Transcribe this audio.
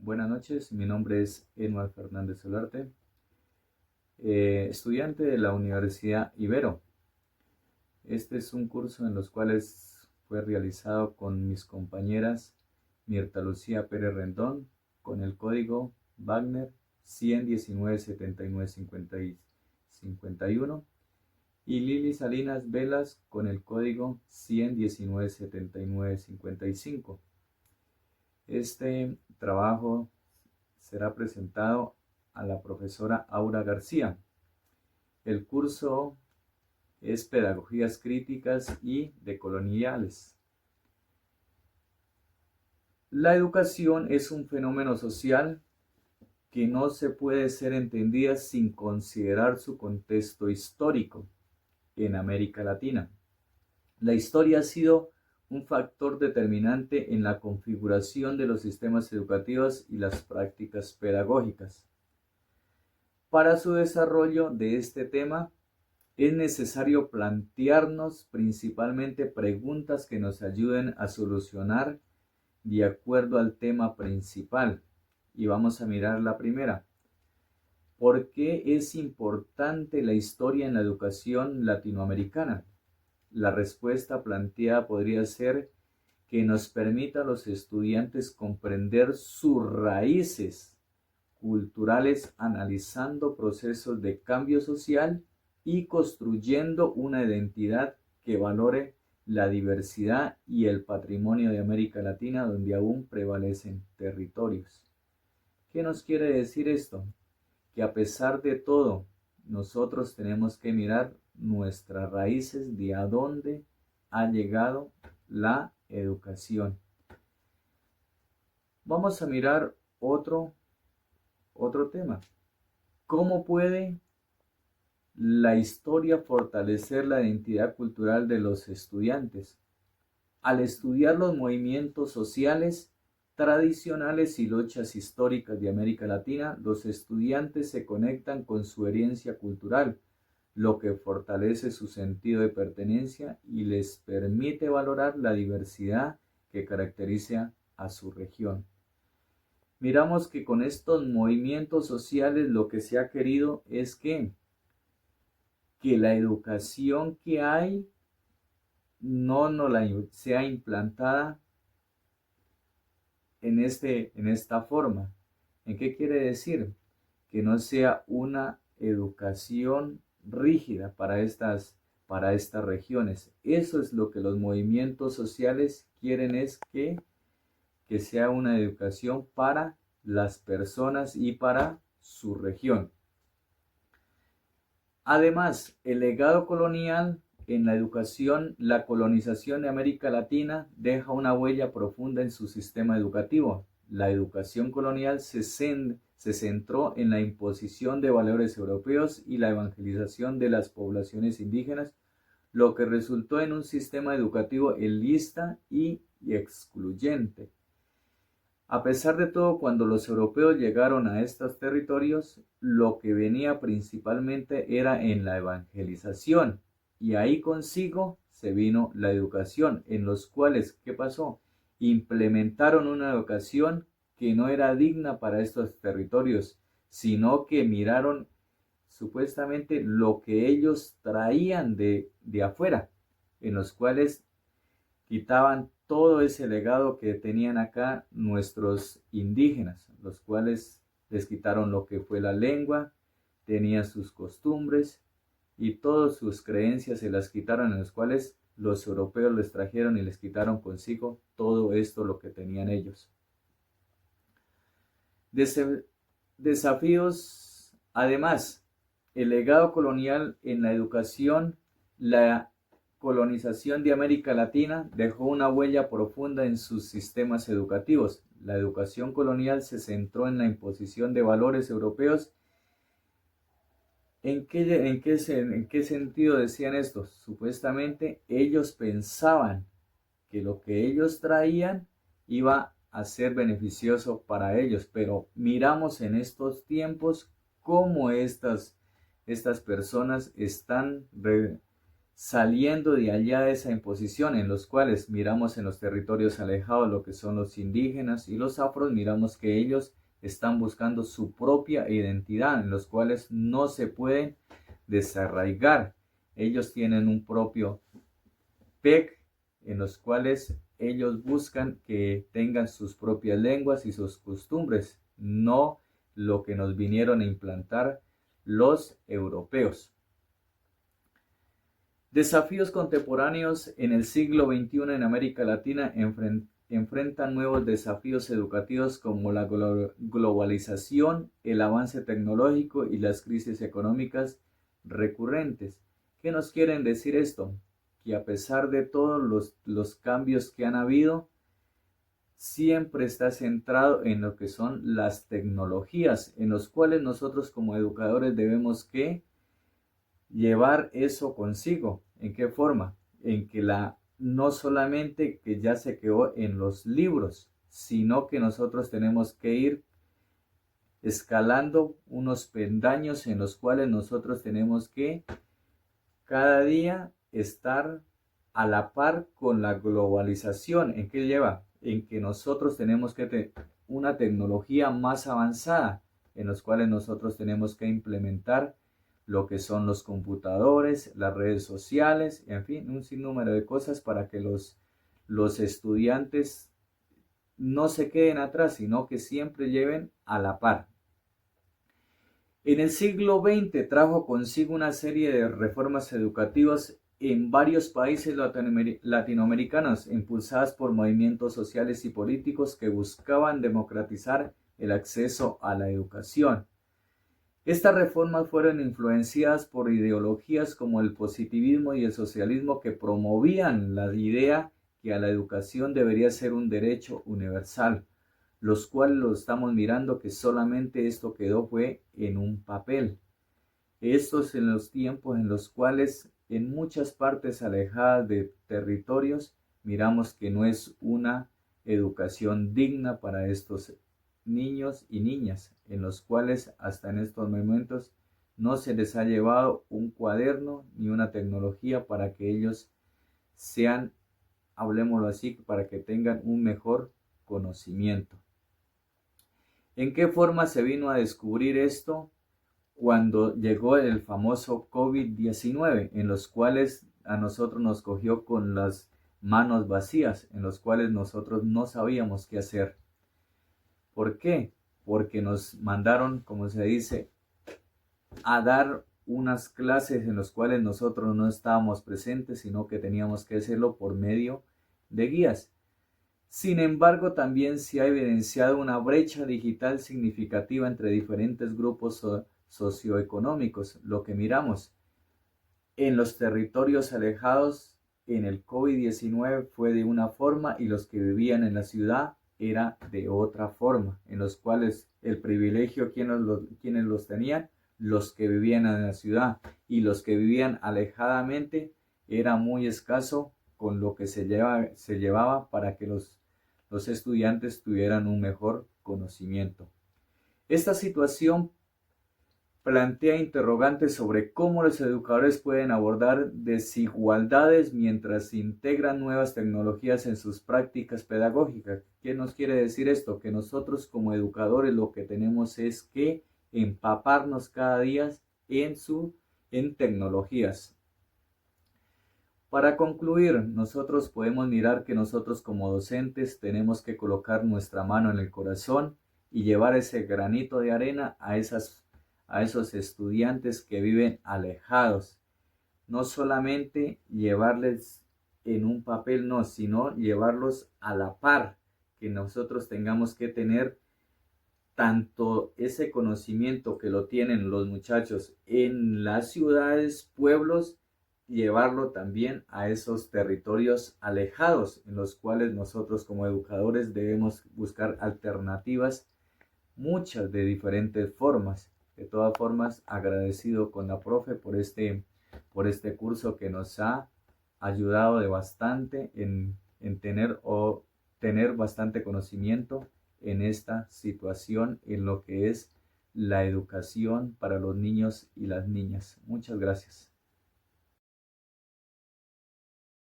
Buenas noches, mi nombre es Enmar Fernández Solarte, estudiante de la Universidad Ibero. Este es un curso en los cuales fue realizado con mis compañeras Mirta Lucía Pérez Rendón con el código Wagner 119795051 y Lili Salinas Velas con el código 1197955. Este trabajo será presentado a la profesora Aura García. El curso es Pedagogías Críticas y Decoloniales. La educación es un fenómeno social que no se puede ser entendida sin considerar su contexto histórico en América Latina. La historia ha sido un factor determinante en la configuración de los sistemas educativos y las prácticas pedagógicas. Para su desarrollo de este tema, es necesario plantearnos principalmente preguntas que nos ayuden a solucionar de acuerdo al tema principal. Y vamos a mirar la primera. ¿Por qué es importante la historia en la educación latinoamericana? La respuesta planteada podría ser que nos permita a los estudiantes comprender sus raíces culturales analizando procesos de cambio social y construyendo una identidad que valore la diversidad y el patrimonio de América Latina donde aún prevalecen territorios. ¿Qué nos quiere decir esto? Que a pesar de todo, nosotros tenemos que mirar nuestras raíces de a dónde ha llegado la educación. Vamos a mirar otro tema. ¿Cómo puede la historia fortalecer la identidad cultural de los estudiantes? Al estudiar los movimientos sociales tradicionales y luchas históricas de América Latina, los estudiantes se conectan con su herencia cultural, lo que fortalece su sentido de pertenencia y les permite valorar la diversidad que caracteriza a su región. Miramos que con estos movimientos sociales lo que se ha querido es que la educación que hay no sea implantada en esta forma. ¿En qué quiere decir? Que no sea una educación rígida para estas regiones. Eso es lo que los movimientos sociales quieren, es que sea una educación para las personas y para su región. Además, el legado colonial en la educación, la colonización de América Latina deja una huella profunda en su sistema educativo. La educación colonial se centró en la imposición de valores europeos y la evangelización de las poblaciones indígenas, lo que resultó en un sistema educativo elitista y excluyente. A pesar de todo, cuando los europeos llegaron a estos territorios, lo que venía principalmente era en la evangelización, y ahí consigo se vino la educación, en los cuales, ¿qué pasó? Implementaron una educación que no era digna para estos territorios, sino que miraron supuestamente lo que ellos traían de afuera, en los cuales quitaban todo ese legado que tenían acá nuestros indígenas, los cuales les quitaron lo que fue la lengua, tenían sus costumbres y todas sus creencias se las quitaron, en los cuales los europeos les trajeron y les quitaron consigo todo esto lo que tenían ellos. Desafíos, además, el legado colonial en la educación, la colonización de América Latina dejó una huella profunda en sus sistemas educativos. La educación colonial se centró en la imposición de valores europeos. ¿En qué sentido decían esto? Supuestamente ellos pensaban que lo que ellos traían iba a ser beneficioso para ellos, pero miramos en estos tiempos cómo estas personas están saliendo de allá de esa imposición, en los cuales miramos en los territorios alejados lo que son los indígenas y los afros, miramos que ellos están buscando su propia identidad, en los cuales no se pueden desarraigar. Ellos tienen un propio PEC, en los cuales ellos buscan que tengan sus propias lenguas y sus costumbres, no lo que nos vinieron a implantar los europeos. Desafíos contemporáneos en el siglo XXI en América Latina enfrentan nuevos desafíos educativos como la globalización, el avance tecnológico y las crisis económicas recurrentes. ¿Qué nos quieren decir esto? Que a pesar de todos los cambios que han habido, siempre está centrado en lo que son las tecnologías, en los cuales nosotros como educadores debemos que llevar eso consigo. ¿En qué forma? En que no solamente que ya se quedó en los libros, sino que nosotros tenemos que ir escalando unos peldaños en los cuales nosotros tenemos que cada día estar a la par con la globalización. ¿En qué lleva? En que nosotros tenemos que tener una tecnología más avanzada, en los cuales nosotros tenemos que implementar lo que son los computadores, las redes sociales, en fin, un sinnúmero de cosas para que los estudiantes no se queden atrás, sino que siempre lleven a la par. En el siglo XX trajo consigo una serie de reformas educativas en varios países latinoamericanos, impulsadas por movimientos sociales y políticos que buscaban democratizar el acceso a la educación. Estas reformas fueron influenciadas por ideologías como el positivismo y el socialismo que promovían la idea que a la educación debería ser un derecho universal, los cuales lo estamos mirando que solamente esto quedó fue en un papel. Estos en los tiempos en los cuales en muchas partes alejadas de territorios miramos que no es una educación digna para estos niños y niñas, en los cuales hasta en estos momentos no se les ha llevado un cuaderno ni una tecnología para que ellos sean, hablemoslo así, para que tengan un mejor conocimiento. ¿En qué forma se vino a descubrir esto? Cuando llegó el famoso COVID-19, en los cuales a nosotros nos cogió con las manos vacías, en los cuales nosotros no sabíamos qué hacer. ¿Por qué? Porque nos mandaron, como se dice, a dar unas clases en las cuales nosotros no estábamos presentes, sino que teníamos que hacerlo por medio de guías. Sin embargo, también se ha evidenciado una brecha digital significativa entre diferentes grupos socioeconómicos. Lo que miramos en los territorios alejados en el COVID-19 fue de una forma y los que vivían en la ciudad era de otra forma, en los cuales el privilegio, quienes los tenían, los que vivían en la ciudad, y los que vivían alejadamente era muy escaso con lo que se llevaba para que los estudiantes tuvieran un mejor conocimiento. Esta situación plantea interrogantes sobre cómo los educadores pueden abordar desigualdades mientras integran nuevas tecnologías en sus prácticas pedagógicas. ¿Qué nos quiere decir esto? Que nosotros como educadores lo que tenemos es que empaparnos cada día en tecnologías. Para concluir, nosotros podemos mirar que nosotros como docentes tenemos que colocar nuestra mano en el corazón y llevar ese granito de arena a esos estudiantes que viven alejados. No solamente llevarles en un papel, no, sino llevarlos a la par, que nosotros tengamos que tener tanto ese conocimiento que lo tienen los muchachos en las ciudades, pueblos, llevarlo también a esos territorios alejados, en los cuales nosotros como educadores debemos buscar alternativas, muchas de diferentes formas. De todas formas, agradecido con la profe por este curso que nos ha ayudado de bastante en tener bastante conocimiento en esta situación, en lo que es la educación para los niños y las niñas. Muchas gracias.